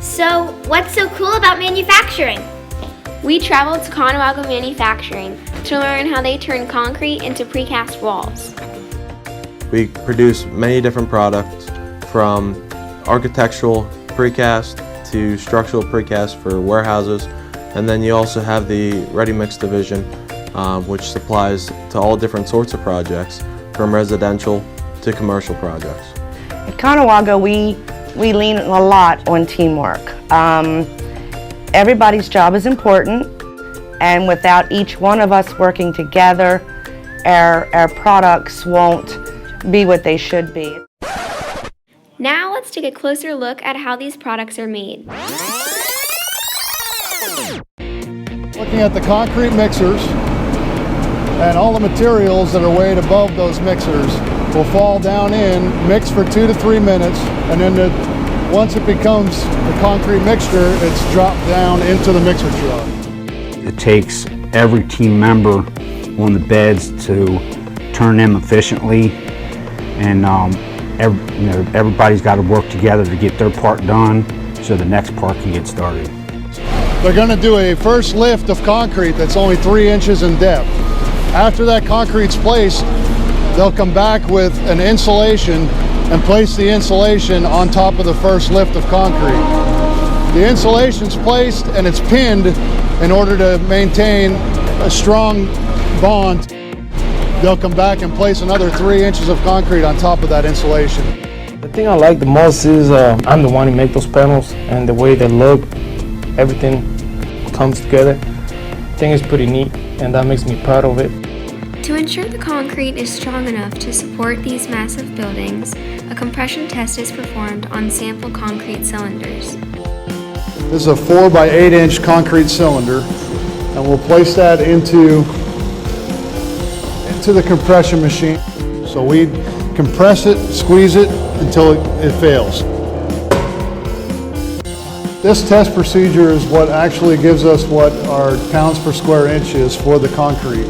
So, what's so cool about manufacturing? We traveled to Conewago Manufacturing to learn how they turn concrete into precast walls. We produce many different products, from architectural precast to structural precast for warehouses, and then you also have the ready mix division, which supplies to all different sorts of projects, from residential to commercial projects. At Conewago, we lean a lot on teamwork. Everybody's job is important, and without each one of us working together, our products won't be what they should be. Now let's take a closer look at how these products are made. Looking at the concrete mixers, and all the materials that are weighed above those mixers will fall down in, mix for 2 to 3 minutes, and then once it becomes the concrete mixture, it's dropped down into the mixer truck. It takes every team member on the beds to turn them efficiently, and everybody's got to work together to get their part done so the next part can get started. They're going to do a first lift of concrete that's only 3 inches in depth. After that concrete's placed, they'll come back with an insulation and place the insulation on top of the first lift of concrete. The insulation's placed and it's pinned in order to maintain a strong bond. They'll come back and place another 3 inches of concrete on top of that insulation. The thing I like the most is I'm the one who make those panels, and the way they look, everything comes together. I think it's pretty neat, and that makes me proud of it. To ensure the concrete is strong enough to support these massive buildings, a compression test is performed on sample concrete cylinders. This is a 4 by 8 inch concrete cylinder, and we'll place that into the compression machine. So we compress it, squeeze it until it fails. This test procedure is what actually gives us what our pounds per square inch is for the concrete.